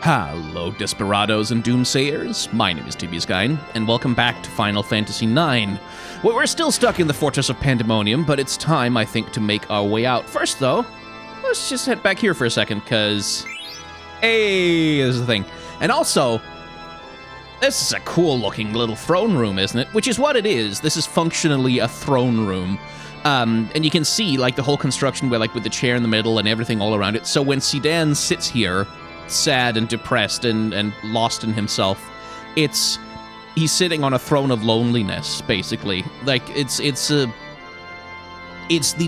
Hello, Desperados and Doomsayers. My name is Tibiuskine, and welcome back to Final Fantasy IX. Well, we're still stuck in the Fortress of Pandemonium, but it's time, I think, to make our way out. First, though, let's just head back here for a second, because... Hey, there's the thing. And also, this is a cool-looking little throne room, isn't it? Which is what it is. This is functionally a throne room. And you can see, like, the whole construction where, like, with the chair in the middle and everything all around it. So when Sedan sits here, sad and depressed and lost in himself, he's sitting on a throne of loneliness, basically. Like, it's the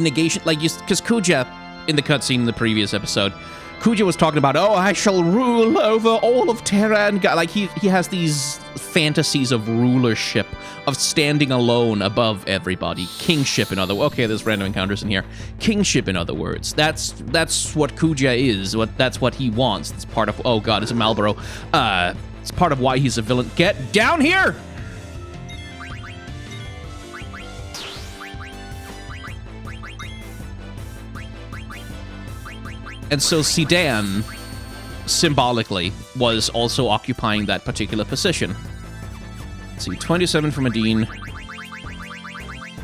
negation, like, because Kuja, in the cutscene in the previous episode, Kuja was talking about, oh, I shall rule over all of Terra, and like, he has these fantasies of rulership, of standing alone above everybody. Kingship, in other words. Okay, there's random encounters in here. Kingship, in other words. That's what Kuja is. That's what he wants. It's part of... Oh, God, it's a Marlboro. It's part of why he's a villain. Get down here! And so Sedan, symbolically, was also occupying that particular position. Let's see, 27 for Medine,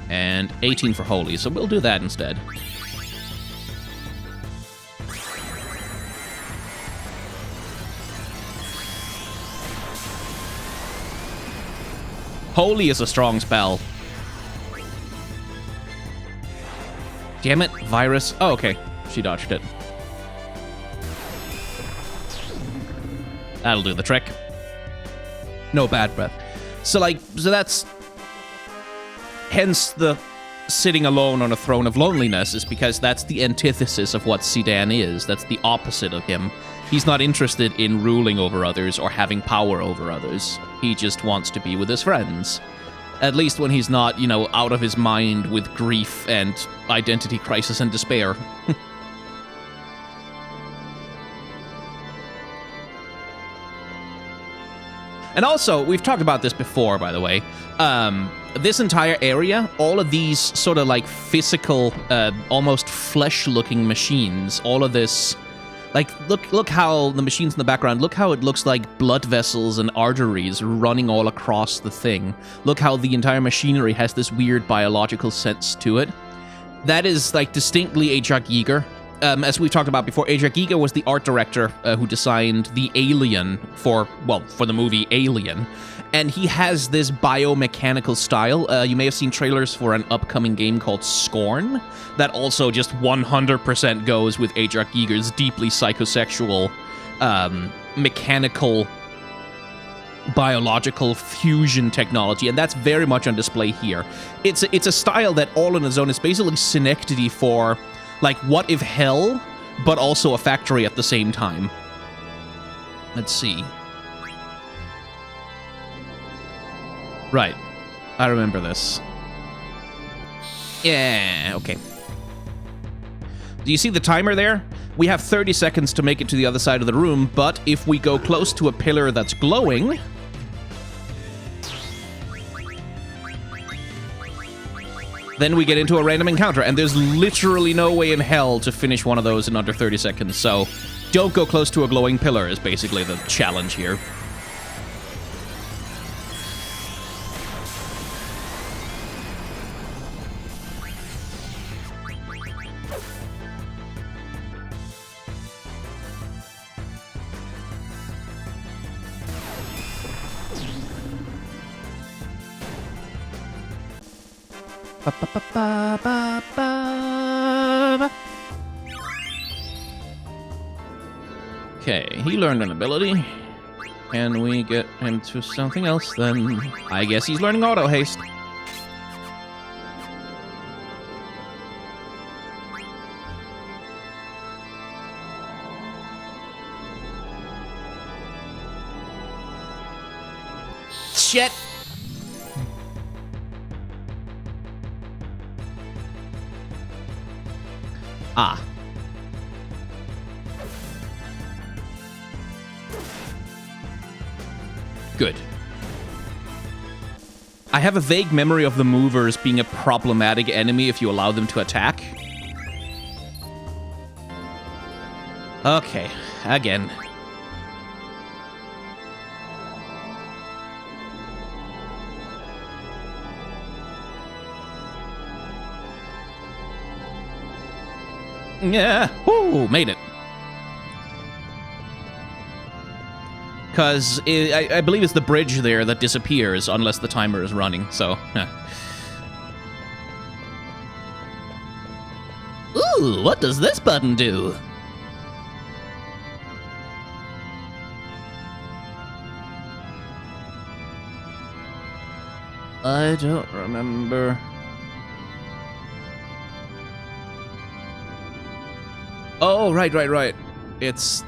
and 18 for Holy, so we'll do that instead. Holy is a strong spell. Damn it, virus. Oh, okay, she dodged it. That'll do the trick. No bad breath. So that's... Hence the sitting alone on a throne of loneliness is because that's the antithesis of what Sedan is. That's the opposite of him. He's not interested in ruling over others or having power over others. He just wants to be with his friends. At least when he's not, you know, out of his mind with grief and identity crisis and despair. And also, we've talked about this before, by the way. This entire area, all of these sort of like physical, almost flesh-looking machines, all of this, like, look how the machines in the background, look how it looks like blood vessels and arteries running all across the thing. Look how the entire machinery has this weird biological sense to it. That is, like, distinctly H.R. Giger. As we've talked about before, H.R. Giger was the art director who designed the alien for the movie Alien. And he has this biomechanical style. You may have seen trailers for an upcoming game called Scorn that also just 100% goes with H.R. Giger's deeply psychosexual, mechanical, biological fusion technology, and that's very much on display here. It's a style that all on its own is basically synecdoche for... like, what if hell, but also a factory at the same time? Let's see. Right. I remember this. Yeah, okay. Do you see the timer there? We have 30 seconds to make it to the other side of the room, but if we go close to a pillar that's glowing... then we get into a random encounter, and there's literally no way in hell to finish one of those in under 30 seconds, so don't go close to a glowing pillar is basically the challenge here. Okay, he learned an ability. Can we get him to something else then? I guess he's learning auto haste. Shit! Ah. Good. I have a vague memory of the movers being a problematic enemy if you allow them to attack. Okay, again. Yeah. Woo, made it. Because I believe it's the bridge there that disappears unless the timer is running, so... Ooh, what does this button do? I don't remember. Oh, right. It's...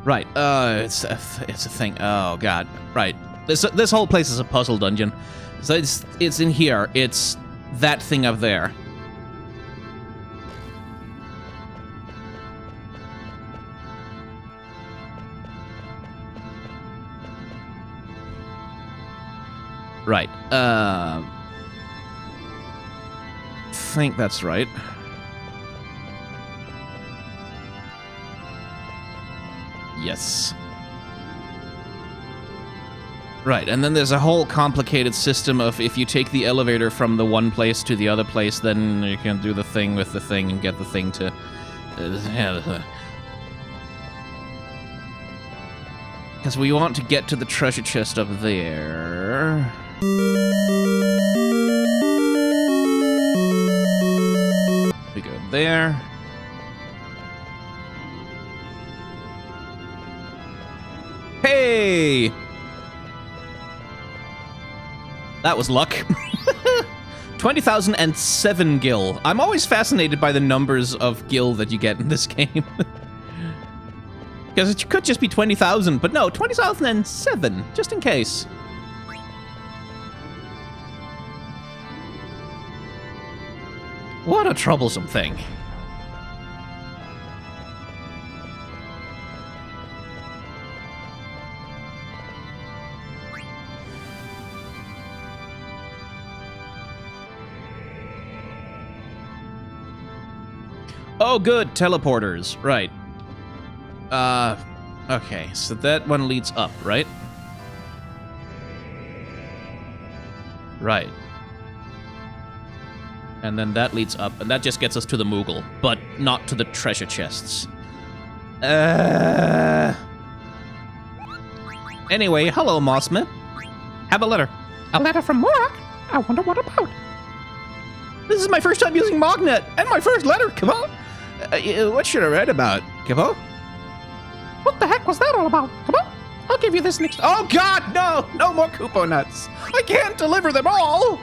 Right, it's a thing. Oh, God. Right. This whole place is a puzzle dungeon. So it's in here. It's that thing up there. Right. I think that's right. Yes. Right, and then there's a whole complicated system of if you take the elevator from the one place to the other place, then you can do the thing with the thing and get the thing to... Because we want to get to the treasure chest up there. We go there. Hey! That was luck. 20,007 gil. I'm always fascinated by the numbers of gil that you get in this game. Because it could just be 20,000, but no, 20,007, just in case. What a troublesome thing. Oh, good, teleporters, right. Okay, so that one leads up, right? Right. And then that leads up, and that just gets us to the Moogle, but not to the treasure chests. Anyway, hello, Mossman. Have a letter. A letter from Morak? I wonder what about. This is my first time using Mognet, and my first letter, come on. What should I write about, Kipo? What the heck was that all about? Come on, I'll give you this next... Oh, God, no! No more Koopo nuts! I can't deliver them all!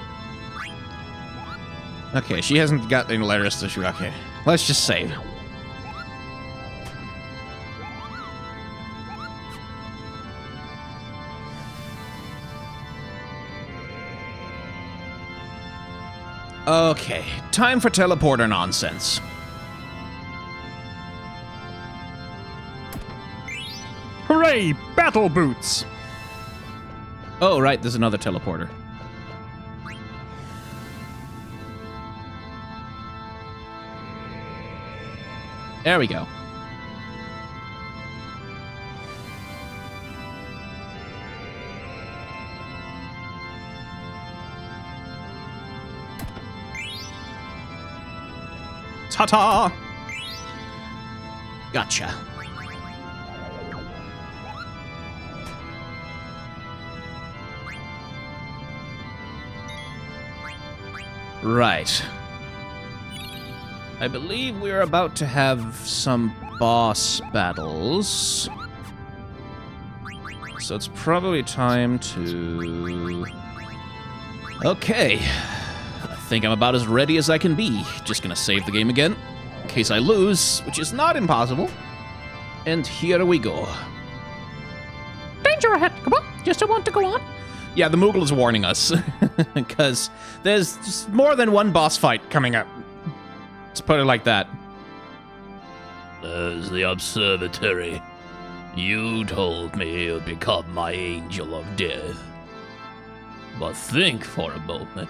Okay, she hasn't got any letters to shoot. Okay, let's just save. Okay, time for teleporter nonsense. Hooray! Battle boots! Oh, right, there's another teleporter. There we go. Ta-ta! Gotcha. Right. I believe we're about to have some boss battles. So it's probably time to... Okay. I think I'm about as ready as I can be. Just gonna save the game again, in case I lose, which is not impossible. And here we go. Danger ahead, come on. Just want to go on. Yeah, the Moogle is warning us. Because there's just more than one boss fight coming up. Let's put it like that. There's the observatory. You told me you'd become my angel of death. But think for a moment.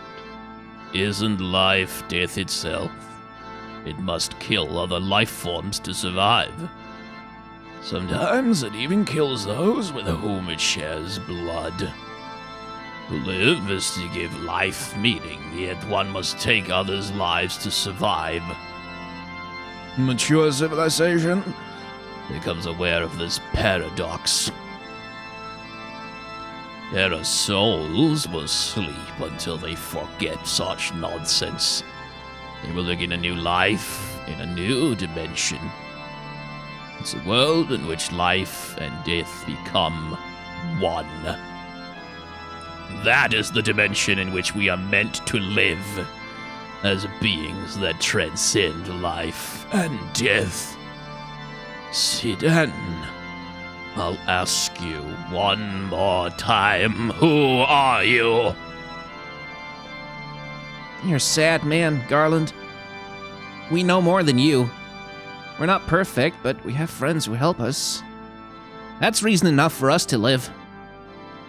Isn't life death itself? It must kill other life forms to survive. Sometimes it even kills those with whom it shares blood. To live is to give life meaning, yet one must take others' lives to survive. Mature civilization becomes aware of this paradox. Terra souls will sleep until they forget such nonsense. They will begin a new life in a new dimension. It's a world in which life and death become one. That is the dimension in which we are meant to live, as beings that transcend life and death. Sidan, I'll ask you one more time, who are you? You're a sad man, Garland. We know more than you. We're not perfect, but we have friends who help us. That's reason enough for us to live.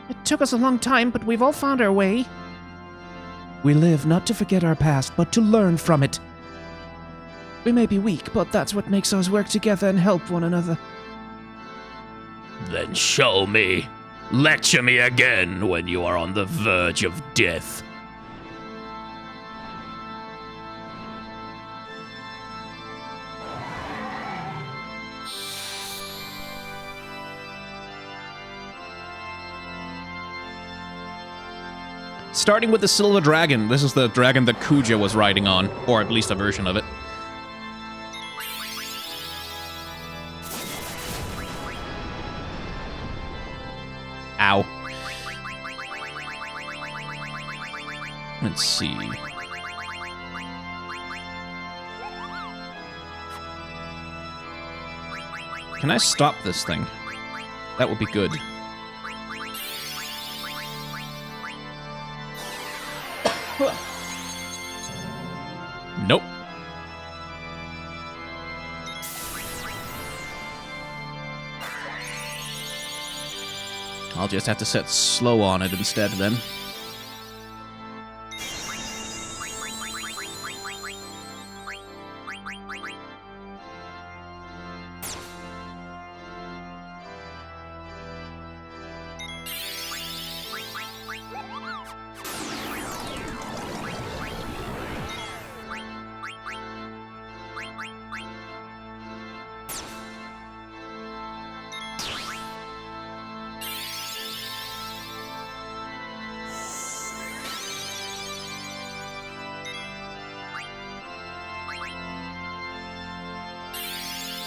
It took us a long time, but we've all found our way. We live not to forget our past, but to learn from it. We may be weak, but that's what makes us work together and help one another. Then show me. Lecture me again when you are on the verge of death. Starting with the Silver Dragon. This is the dragon that Kuja was riding on, or at least a version of it. Ow. Let's see. Can I stop this thing? That would be good. Nope. I'll just have to set slow on it instead then.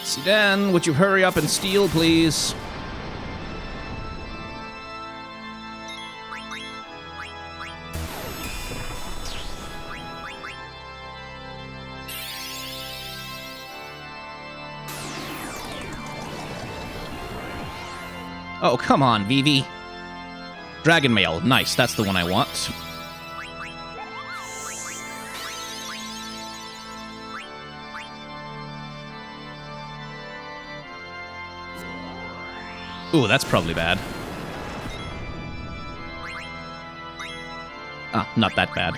Sidan, would you hurry up and steal, please? Oh, come on, Vivi. Dragon Mail. Nice, that's the one I want. Ooh, that's probably bad. Ah, not that bad.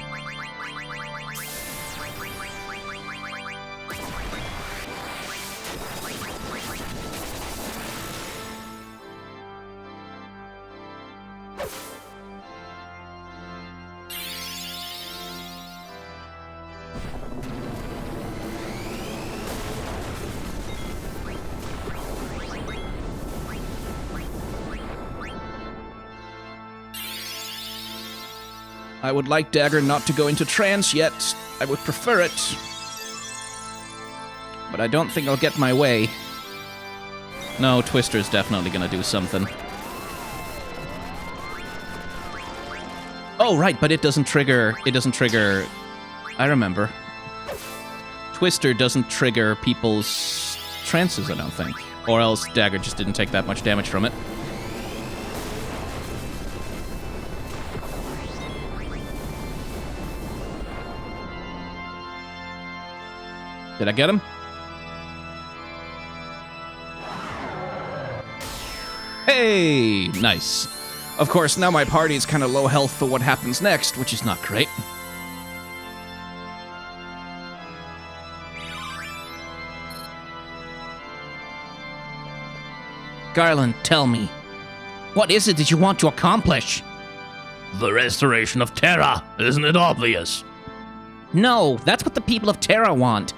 I would like Dagger not to go into trance yet. I would prefer it. But I don't think I'll get my way. No, Twister's definitely gonna do something. Oh, right, but it doesn't trigger... I remember. Twister doesn't trigger people's trances, I don't think. Or else Dagger just didn't take that much damage from it. Did I get him? Hey! Nice. Of course, now my party's kind of low health for what happens next, which is not great. Garland, tell me. What is it that you want to accomplish? The restoration of Terra, isn't it obvious? No, that's what the people of Terra want.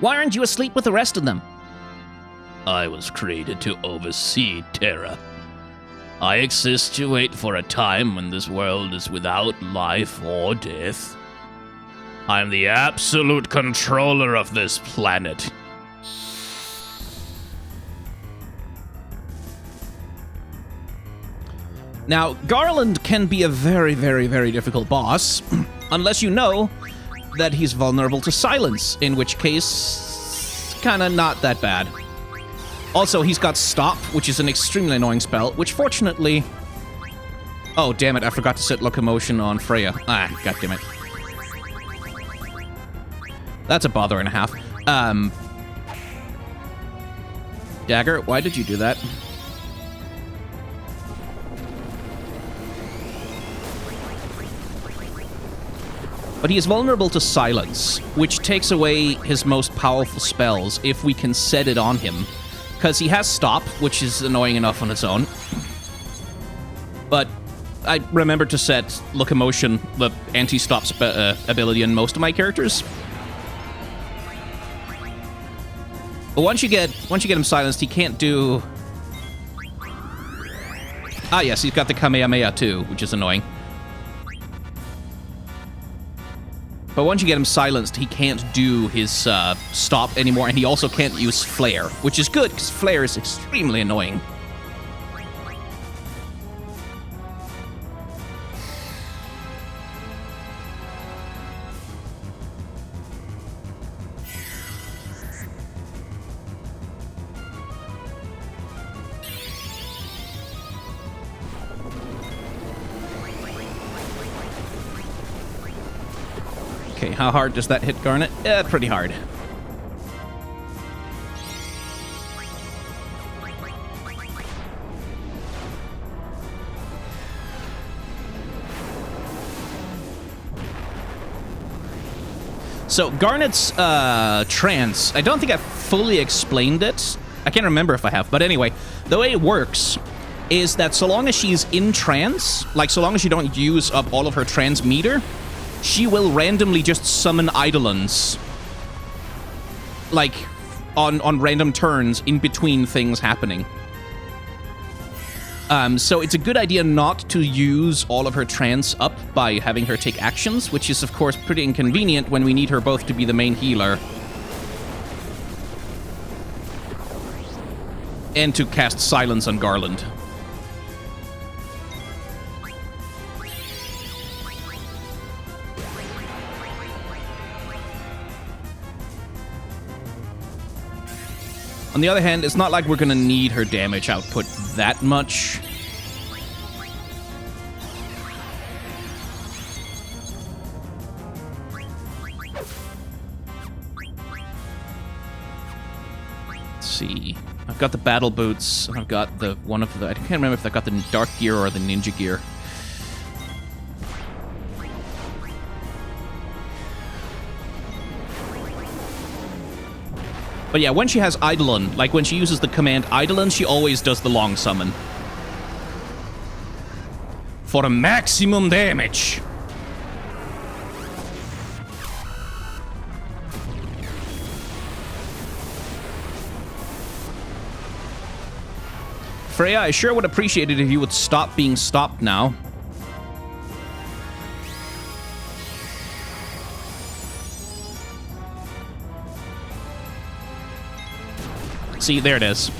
Why aren't you asleep with the rest of them? I was created to oversee Terra. I exist to wait for a time when this world is without life or death. I'm the absolute controller of this planet. Now, Garland can be a very, very, very difficult boss, unless you know that he's vulnerable to silence, in which case, kinda not that bad. Also, he's got Stop, which is an extremely annoying spell, which fortunately... Oh, damn it, I forgot to set Locomotion on Freya. Ah, god damn it. That's a bother and a half. Dagger, why did you do that? But he is vulnerable to silence, which takes away his most powerful spells if we can set it on him. Because he has Stop, which is annoying enough on its own. But I remember to set Locomotion, the anti-stop ability, in most of my characters. But once you get him silenced, he can't do... Ah yes, he's got the Kamehameha too, which is annoying. But once you get him silenced, he can't do his Stop anymore, and he also can't use Flare, which is good, because Flare is extremely annoying. Okay, how hard does that hit Garnet? Pretty hard. So, Garnet's trance, I don't think I've fully explained it. I can't remember if I have, but anyway, the way it works is that so long as she's in trance, like so long as you don't use up all of her trance meter, she will randomly just summon Eidolons. Like, on random turns in between things happening. So it's a good idea not to use all of her trance up by having her take actions, which is, of course, pretty inconvenient when we need her both to be the main healer. And to cast Silence on Garland. On the other hand, it's not like we're gonna need her damage output that much. Let's see. I've got the battle boots, and I've got the one of the... I can't remember if I got the dark gear or the ninja gear. But yeah, when she has Eidolon, like when she uses the command Eidolon, she always does the long summon. For maximum damage. Freya, I sure would appreciate it if you would stop being stopped now. See, there it is.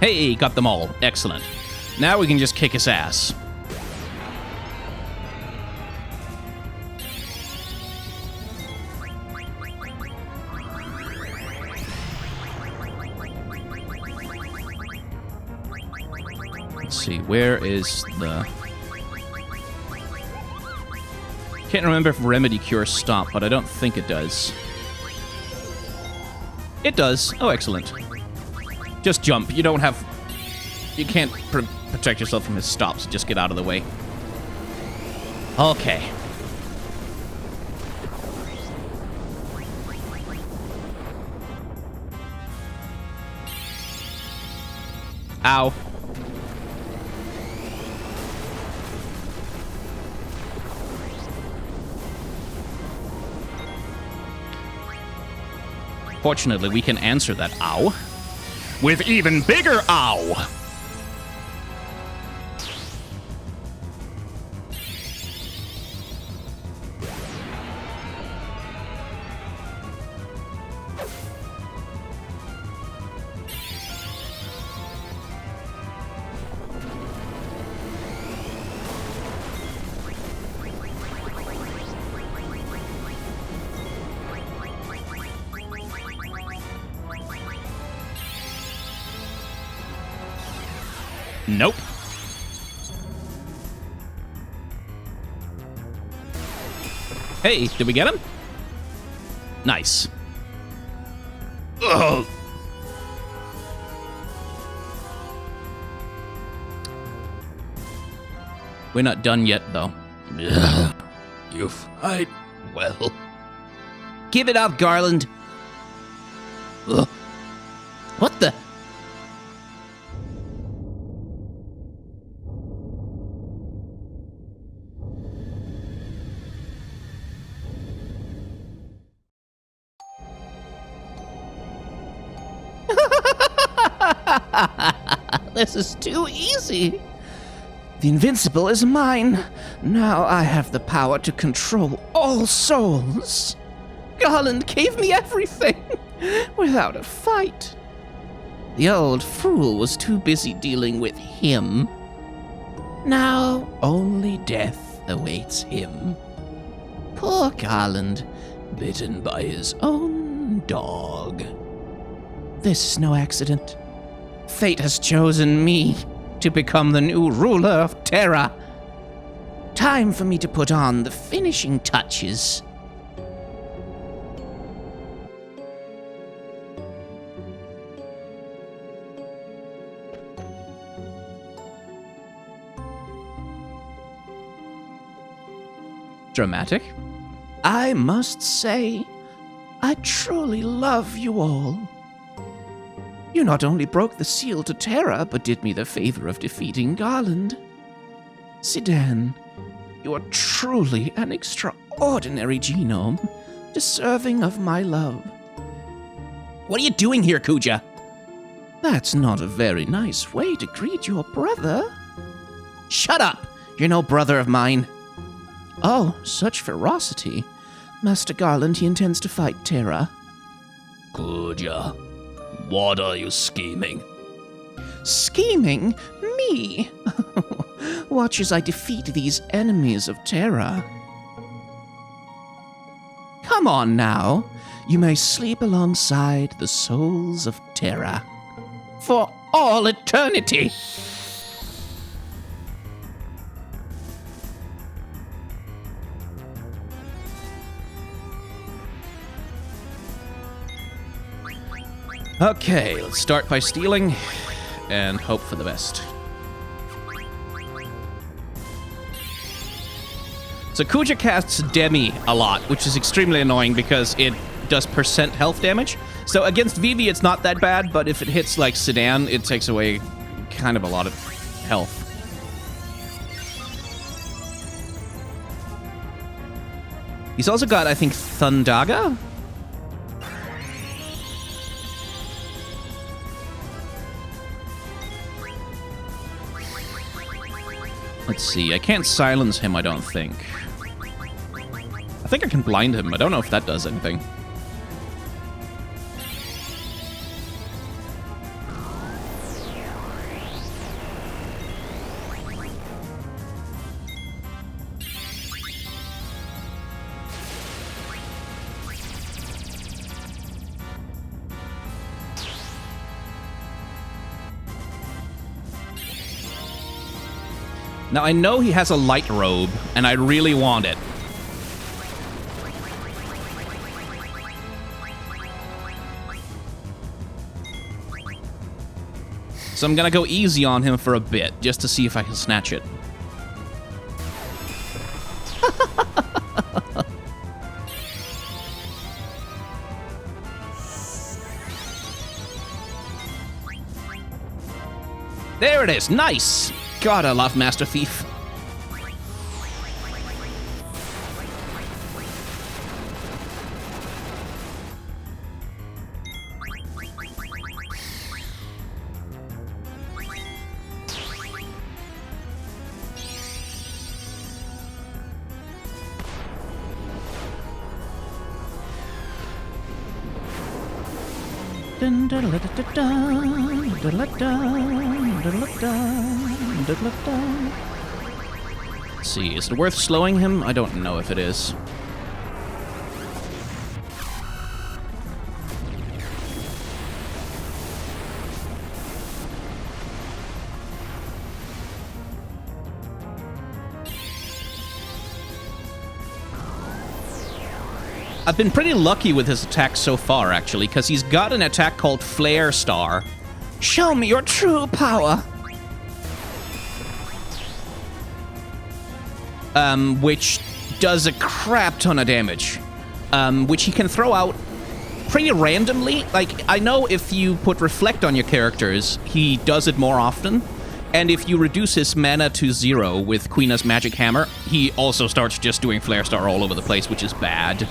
Hey, got them all. Excellent. Now we can just kick his ass. Let's see, where is the... Can't remember if Remedy Cure stopped, but I don't think it does. It does. Oh, excellent. Just jump. You don't have... You can't protect yourself from his stops. Just get out of the way. Okay. Ow. Fortunately, we can answer that ow with even bigger ow. Nope. Hey, did we get him? Nice. Ugh. We're not done yet, though. You fight well. Give it up, Garland. Ugh. What the? This is too easy. The Invincible is mine. Now I have the power to control all souls. Garland gave me everything without a fight. The old fool was too busy dealing with him. Now only death awaits him. Poor Garland, bitten by his own dog. This is no accident. Fate has chosen me to become the new ruler of Terra. Time for me to put on the finishing touches. Dramatic. I must say, I truly love you all. You not only broke the seal to Terra, but did me the favor of defeating Garland. Zidane, you are truly an extraordinary genome, deserving of my love. What are you doing here, Kuja? That's not a very nice way to greet your brother. Shut up! You're no brother of mine. Oh, such ferocity. Master Garland, he intends to fight Terra. Kuja, what are you scheming? Scheming? Me? Watch as I defeat these enemies of Terra. Come on now. You may sleep alongside the souls of Terra. For all eternity! Okay, let's start by stealing and hope for the best. So Kuja casts Demi a lot, which is extremely annoying because it does percent health damage. So against Vivi, it's not that bad, but if it hits like Zidane, it takes away kind of a lot of health. He's also got, I think, Thundaga? Let's see, I can't silence him, I don't think. I think I can blind him. I don't know if that does anything. Now, I know he has a light robe, and I really want it. So I'm gonna go easy on him for a bit, just to see if I can snatch it. There it is, nice! God, I love Master Thief. Let's see, is it worth slowing him? I don't know if it is. I've been pretty lucky with his attacks so far, actually, because he's got an attack called Flare Star. Show me your true power! Which does a crap ton of damage. Which he can throw out pretty randomly. Like, I know if you put Reflect on your characters, he does it more often. And if you reduce his mana to 0 with Queena's Magic Hammer, he also starts just doing Flare Star all over the place, which is bad.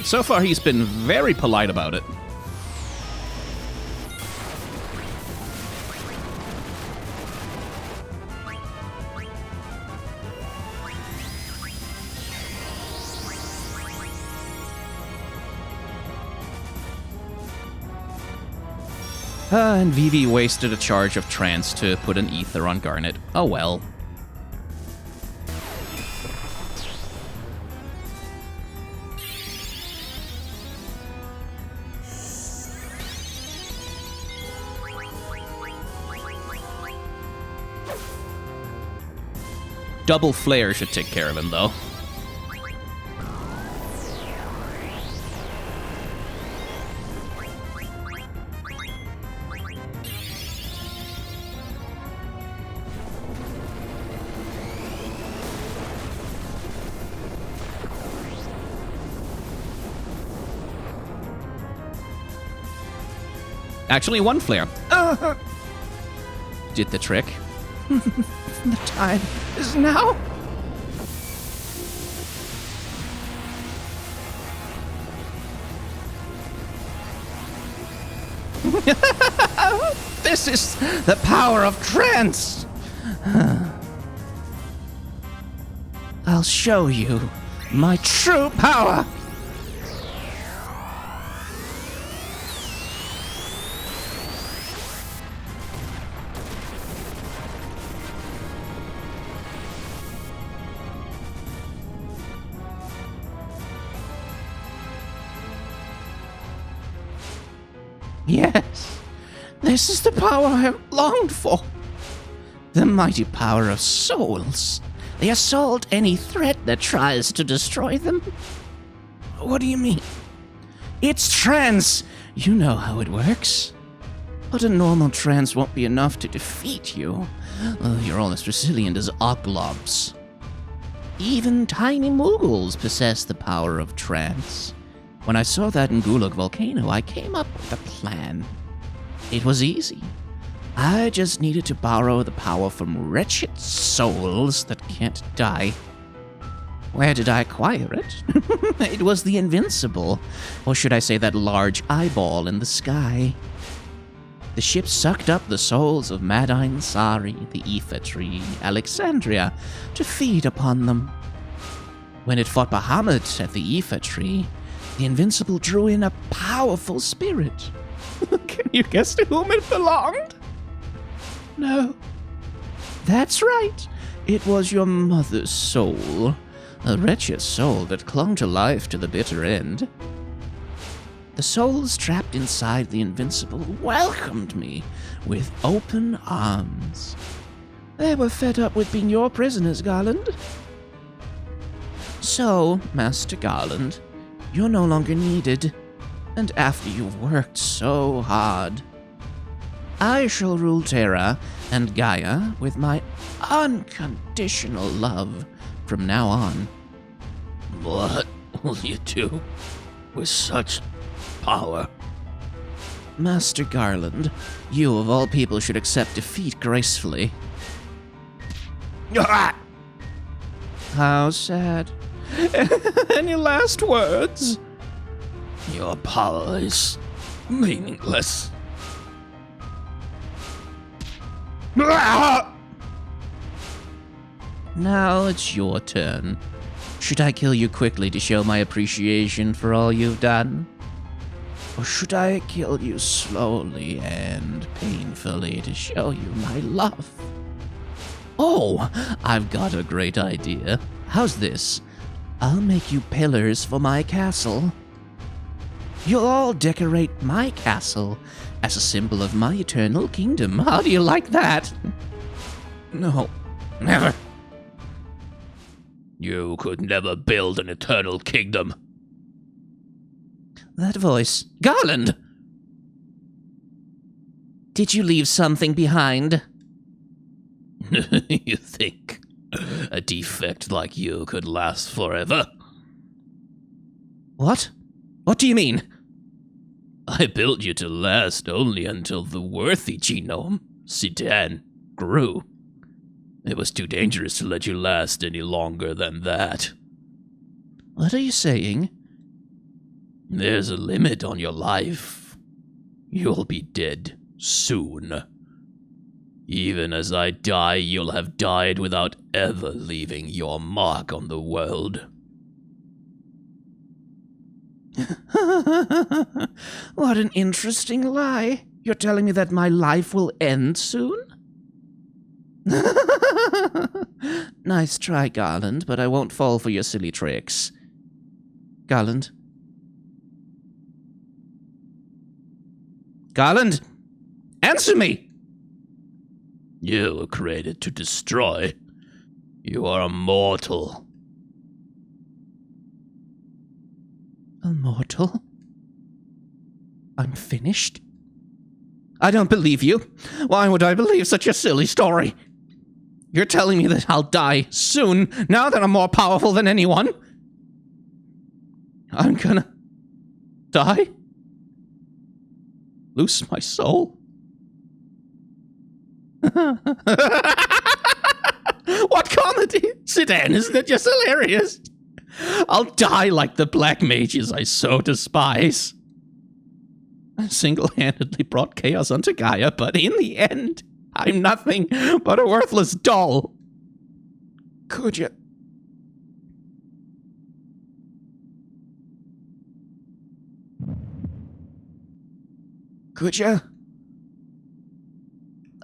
So far, he's been very polite about it. And Vivi wasted a charge of trance to put an ether on Garnet. Oh well. Double Flare should take care of him, though. Actually, one Flare. Did the trick. The time is now. This is the power of trance. I'll show you my true power. Yes, this is the power I have longed for. The mighty power of souls. They assault any threat that tries to destroy them. What do you mean? It's trance. You know how it works. But a normal trance won't be enough to defeat you. You're almost resilient as oglobs. Even tiny moogles possess the power of trance. When I saw that in Gulag Volcano, I came up with a plan. It was easy. I just needed to borrow the power from wretched souls that can't die. Where did I acquire it? It was the Invincible, or should I say that large eyeball in the sky. The ship sucked up the souls of Madine Sari, the Aoife Tree, Alexandria, to feed upon them. When it fought Bahamut at the Aoife Tree, the Invincible drew in a powerful spirit. Can you guess to whom it belonged? No. That's right. It was your mother's soul. A wretched soul that clung to life to the bitter end. The souls trapped inside the Invincible welcomed me with open arms. They were fed up with being your prisoners, Garland. So, Master Garland, you're no longer needed, and after you've worked so hard, I shall rule Terra and Gaia with my unconditional love from now on. What will you do with such power? Master Garland, you of all people should accept defeat gracefully. How sad. Any last words? Your power is meaningless. Now it's your turn. Should I kill you quickly to show my appreciation for all you've done? Or should I kill you slowly and painfully to show you my love? Oh, I've got a great idea. How's this? I'll make you pillars for my castle. You'll all decorate my castle as a symbol of my eternal kingdom. How do you like that? No, never. You could never build an eternal kingdom. That voice. Garland! Did you leave something behind? You think a defect like you could last forever? What? What do you mean? I built you to last only until the worthy genome, Sidan, grew. It was too dangerous to let you last any longer than that. What are you saying? There's a limit on your life. You'll be dead soon. Even as I die, you'll have died without ever leaving your mark on the world. What an interesting lie. You're telling me that my life will end soon? Nice try, Garland, but I won't fall for your silly tricks. Garland? Garland? Answer me! You were created to destroy. You are immortal. Immortal? I'm finished? I don't believe you. Why would I believe such a silly story? You're telling me that I'll die soon, now that I'm more powerful than anyone? I'm gonna die? Lose my soul? What comedy? Sidan, isn't it just hilarious? I'll die like the black mages I so despise. I single-handedly brought chaos onto Gaia, but in the end, I'm nothing but a worthless doll. Could you? Could you?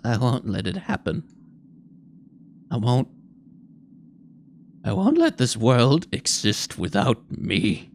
I won't let it happen. I won't let this world exist without me.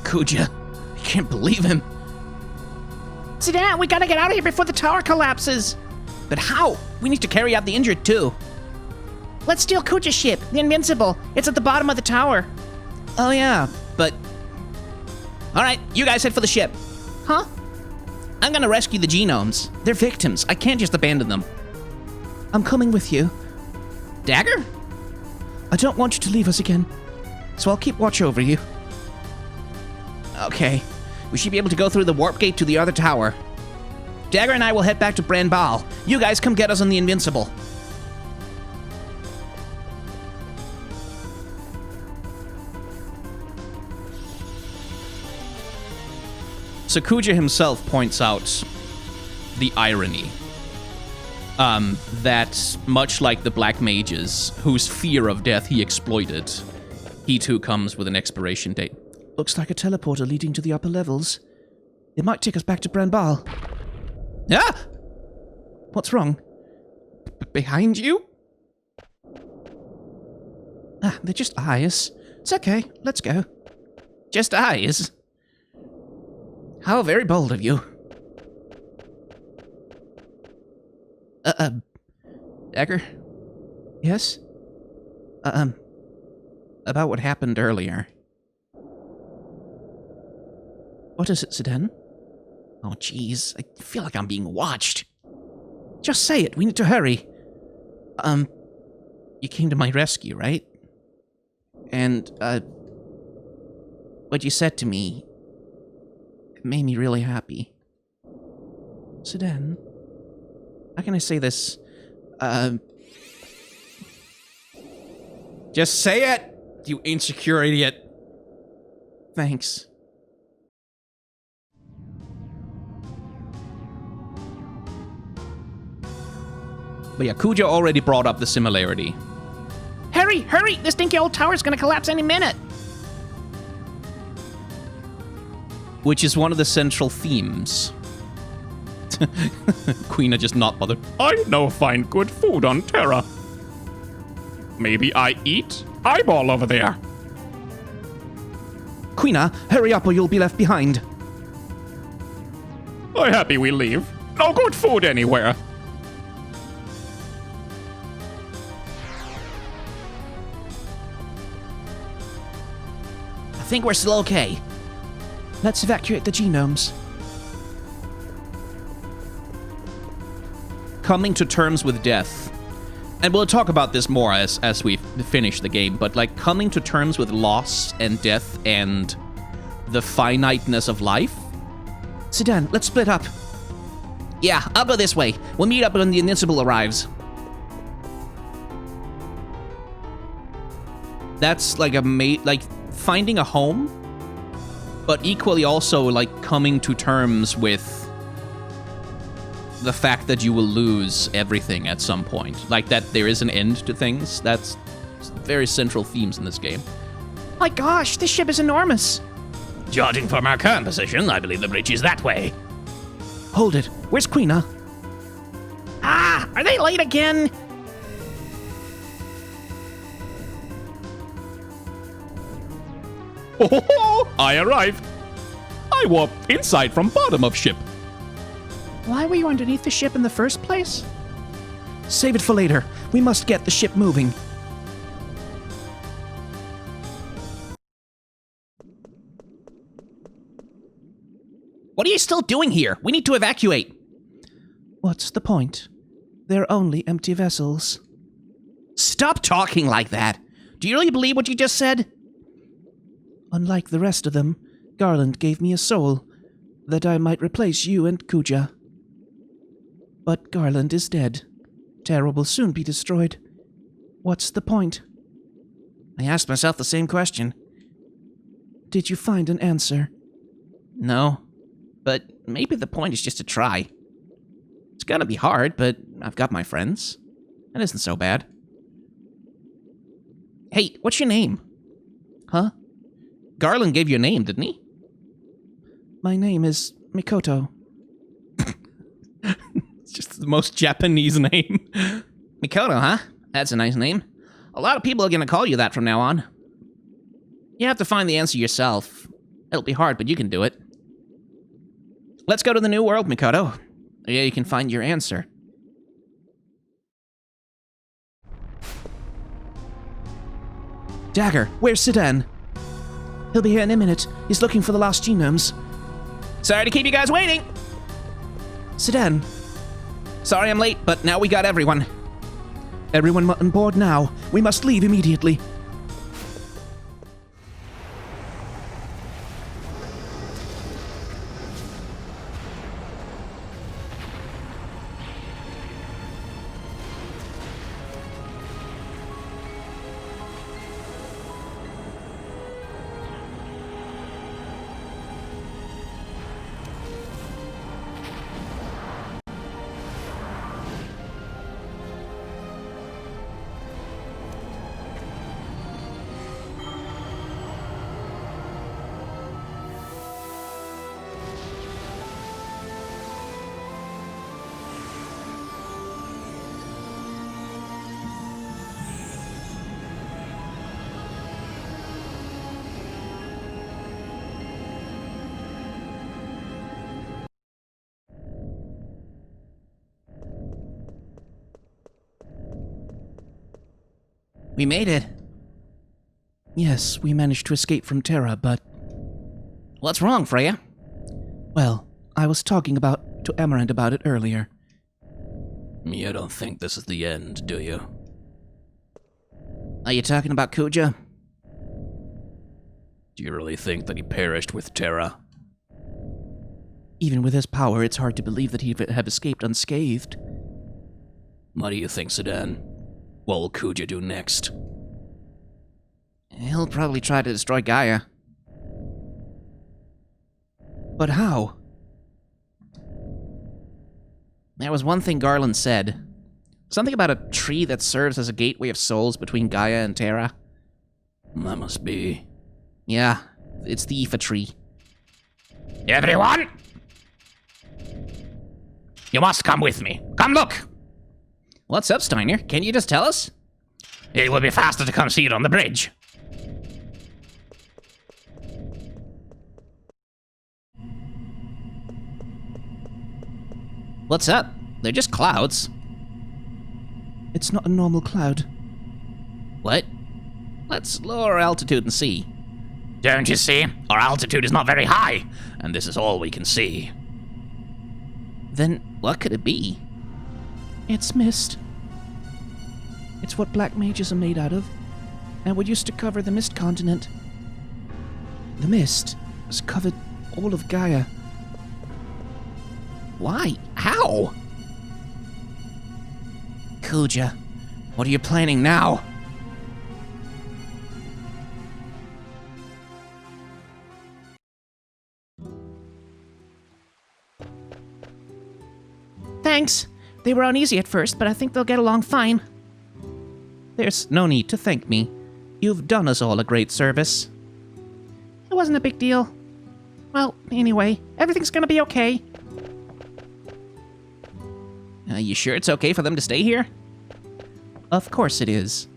Kuja, I can't believe him. Sidan, we gotta get out of here before the tower collapses. But how? We need to carry out the injured too. Let's steal Kuja's ship, the Invincible. It's at the bottom of the tower. Oh, yeah, but... All right, you guys head for the ship. Huh? I'm gonna rescue the genomes. They're victims. I can't just abandon them. I'm coming with you. Dagger? I don't want you to leave us again, so I'll keep watch over you. Okay. We should be able to go through the warp gate to the other tower. Dagger and I will head back to Branbal. You guys come get us on the Invincible. So Kuja himself points out the irony. That much like the Black Mages, whose fear of death he exploited, he too comes with an expiration date. Looks like a teleporter leading to the upper levels. It might take us back to Branbal. Ah! What's wrong? Behind you? Ah, they're just eyes. It's okay, let's go. Just eyes? How very bold of you. Dagger? Yes? About what happened earlier. What is it, Sedan? Oh, jeez. I feel like I'm being watched. Just say it, we need to hurry. You came to my rescue, right? And, what you said to me, it made me really happy. Sedan? How can I say this? Just say it, you insecure idiot. Thanks. But yeah, Kuja already brought up the similarity. Hurry, hurry! This stinky old tower's gonna collapse any minute. Which is one of the central themes. Queena just not bothered. I no find good food on Terra. Maybe I eat eyeball over there. Queena, hurry up or you'll be left behind. I happy we leave. No good food anywhere. I think we're still okay. Let's evacuate the genomes. Coming to terms with death. And we'll talk about this more as we finish the game, but like coming to terms with loss and death and the finiteness of life. Sedan, let's split up. Yeah, I'll go this way. We'll meet up when the Invincible arrives. That's like like finding a home, but equally also like coming to terms with the fact that you will lose everything at some point. Like that there is an end to things. That's very central themes in this game. My gosh, this ship is enormous. Judging from our current position, I believe the bridge is that way. Hold it. Where's Queena? Ah, are they late again? Oh, I arrived. I warped inside from bottom of ship. Why were you underneath the ship in the first place? Save it for later. We must get the ship moving. What are you still doing here? We need to evacuate. What's the point? They're only empty vessels. Stop talking like that. Do you really believe what you just said? Unlike the rest of them, Garland gave me a soul, that I might replace you and Kuja. But Garland is dead. Terra will soon be destroyed. What's the point? I asked myself the same question. Did you find an answer? No, but maybe the point is just to try. It's gonna be hard, but I've got my friends. It isn't so bad. Hey, what's your name? Huh? Garland gave you a name, didn't he? My name is Mikoto. It's just the most Japanese name. Mikoto, huh? That's a nice name. A lot of people are gonna call you that from now on. You have to find the answer yourself. It'll be hard, but you can do it. Let's go to the new world, Mikoto. Yeah, you can find your answer. Dagger, where's Sedan? He'll be here in a minute. He's looking for the lost genomes. Sorry to keep you guys waiting. Sedan, Sorry I'm late, but now we got everyone. everyone on board now. We must leave immediately. We made it. Yes, we managed to escape from Terra, but... What's wrong, Freya? Well, I was talking to Amaranth about it earlier. You don't think this is the end, do you? Are you talking about Kuja? Do you really think that he perished with Terra? Even with his power, it's hard to believe that he'd have escaped unscathed. What do you think, Sedan? What will Kuja do next? He'll probably try to destroy Gaia. But how? There was one thing Garland said. Something about a tree that serves as a gateway of souls between Gaia and Terra. That must be... Yeah, it's the Aoife tree. Everyone! You must come with me. Come look! What's up, Steiner? Can you just tell us? It will be faster to come see it on the bridge. What's up? They're just clouds. It's not a normal cloud. What? Let's lower our altitude and see. Don't you see? Our altitude is not very high, and this is all we can see. Then what could it be? It's mist. It's what black mages are made out of, and what used to cover the mist continent. The mist has covered all of Gaia. Why? How? Kuja, what are you planning now? Thanks. They were uneasy at first, but I think they'll get along fine. There's no need to thank me. You've done us all a great service. It wasn't a big deal. Well, anyway, everything's gonna be okay. Are you sure it's okay for them to stay here? Of course it is.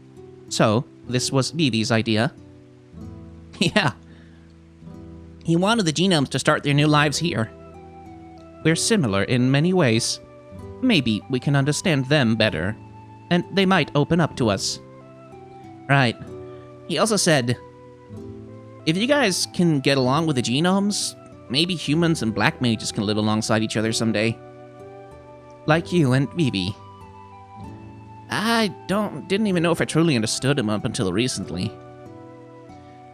So, this was Vivi's idea. Yeah. He wanted the genomes to start their new lives here. We're similar in many ways. Maybe we can understand them better, and they might open up to us. Right. He also said, if you guys can get along with the genomes, maybe humans and black mages can live alongside each other someday. Like you and Vivi. I didn't even know if I truly understood him up until recently.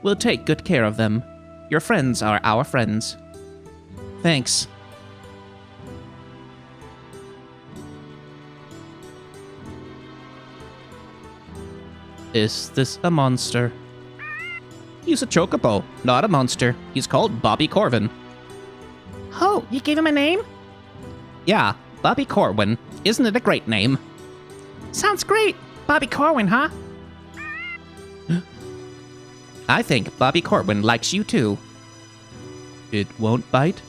We'll take good care of them. Your friends are our friends. Thanks. Is this a monster? He's a chocobo, not a monster. He's called Bobby Corvin. Oh, you gave him a name? Yeah, Bobby Corwin. Isn't it a great name? Sounds great. Bobby Corwin, huh? I think Bobby Corwin likes you too. It won't bite?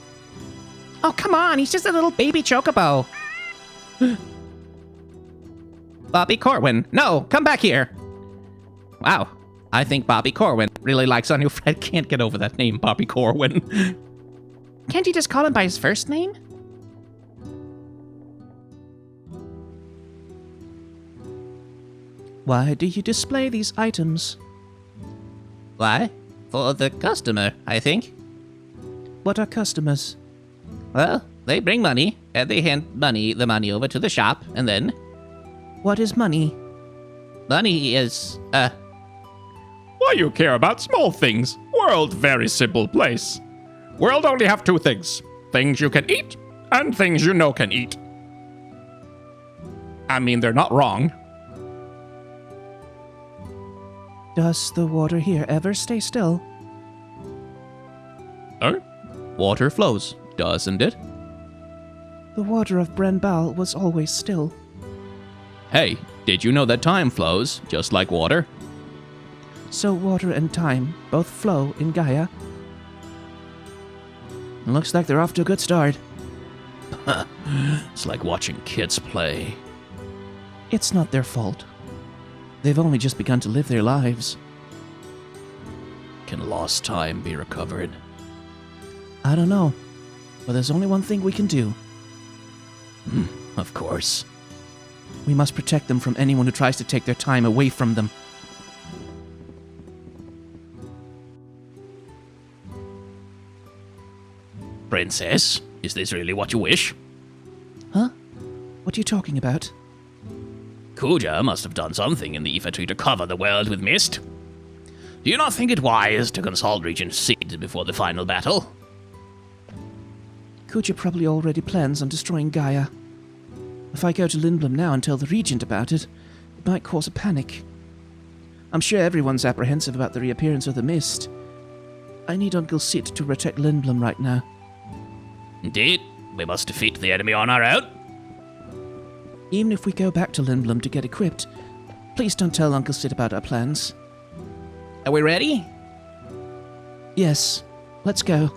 Oh, come on. He's just a little baby chocobo. Bobby Corwin, no, come back here. Wow, I think Bobby Corwin really likes our new friend. Can't get over that name, Bobby Corwin. Can't you just call him by his first name? Why do you display these items? Why? for the customer, I think. What are customers? Well, they bring money, and they hand the money over to the shop, and then What is money? money is, Why you care about small things? World very simple place. World only have two things. Things you can eat, and things you know can eat. I mean, they're not wrong. Does the water here ever stay still? Oh? water flows, doesn't it? The water of Brenbal was always still. Hey, did you know that time flows, just like water? So water and time both flow in Gaia. Looks like they're off to a good start. It's like watching kids play. It's not their fault. They've only just begun to live their lives. Can lost time be recovered? I don't know, but there's only one thing we can do. Of course. We must protect them from anyone who tries to take their time away from them. Princess, is this really what you wish? Huh? What are you talking about? Kuja must have done something in the ether tree to cover the world with mist. Do you not think it wise to consult Regent Sid before the final battle? Kuja probably already plans on destroying Gaia. If I go to Lindblom now and tell the Regent about it, it might cause a panic. I'm sure everyone's apprehensive about the reappearance of the mist. I need Uncle Sid to protect Lindblom right now. Indeed, we must defeat the enemy on our own. Even if we go back to Lindblom to get equipped, please don't tell Uncle Sid about our plans. Are we ready? Yes, let's go.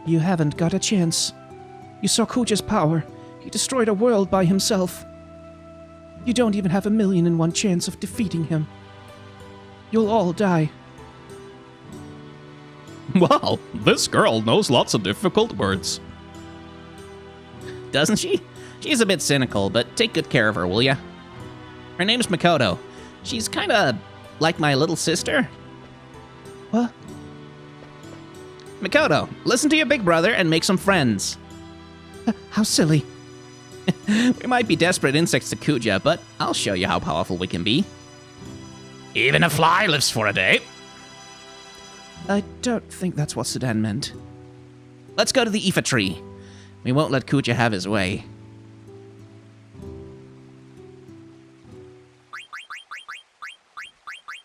You haven't got a chance. You saw Kuja's power. He destroyed a world by himself. You don't even have 1,000,001 chance of defeating him. You'll all die. Wow, this girl knows lots of difficult words. Doesn't she? She's a bit cynical, but take good care of her, will ya? Her name's Makoto. She's kinda like my little sister. What? Makoto, listen to your big brother and make some friends. How silly. We might be desperate insects to Kuja, but I'll show you how powerful we can be. Even a fly lives for a day. I don't think that's what Sedan meant. Let's go to the Ifa tree. We won't let Kuja have his way.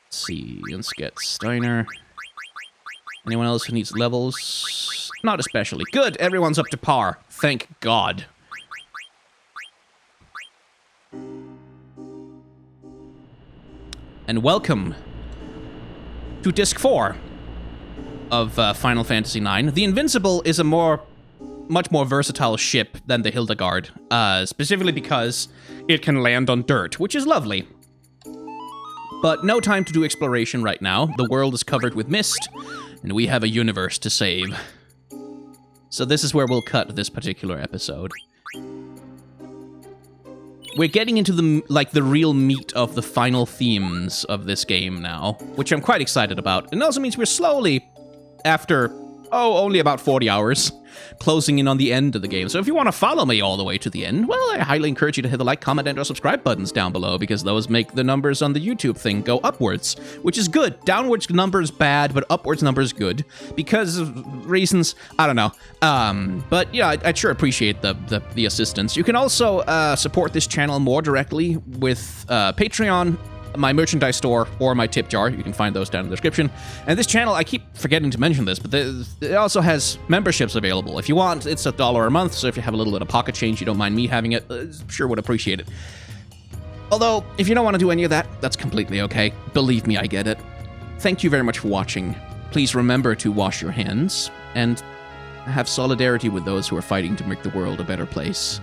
Let's see, let's get Steiner. Anyone else who needs levels? Not especially. Good, everyone's up to par. Thank God. And welcome to Disc 4 of Final Fantasy IX. The Invincible is a much more versatile ship than the Hildegard, specifically because it can land on dirt, which is lovely. But no time to do exploration right now. The world is covered with mist, and we have a universe to save. So this is where we'll cut this particular episode. We're getting into the real meat of the final themes of this game now, which I'm quite excited about. It also means we're slowly, after, only about 40 hours, closing in on the end of the game. So if you want to follow me all the way to the end, well, I highly encourage you to hit the like, comment, and or subscribe buttons down below, because those make the numbers on the YouTube thing go upwards, which is good. Downwards numbers bad, but upwards numbers good, because of reasons, I don't know. But yeah, I'd sure appreciate the assistance. You can also support this channel more directly with Patreon, my merchandise store, or my tip jar. You can find those down in the description. And this channel, I keep forgetting to mention this, but it also has memberships available. If you want, it's $1 a month, so if you have a little bit of pocket change, you don't mind me having it, sure would appreciate it. Although, if you don't want to do any of that, that's completely okay. Believe me, I get it. Thank you very much for watching. Please remember to wash your hands, and have solidarity with those who are fighting to make the world a better place.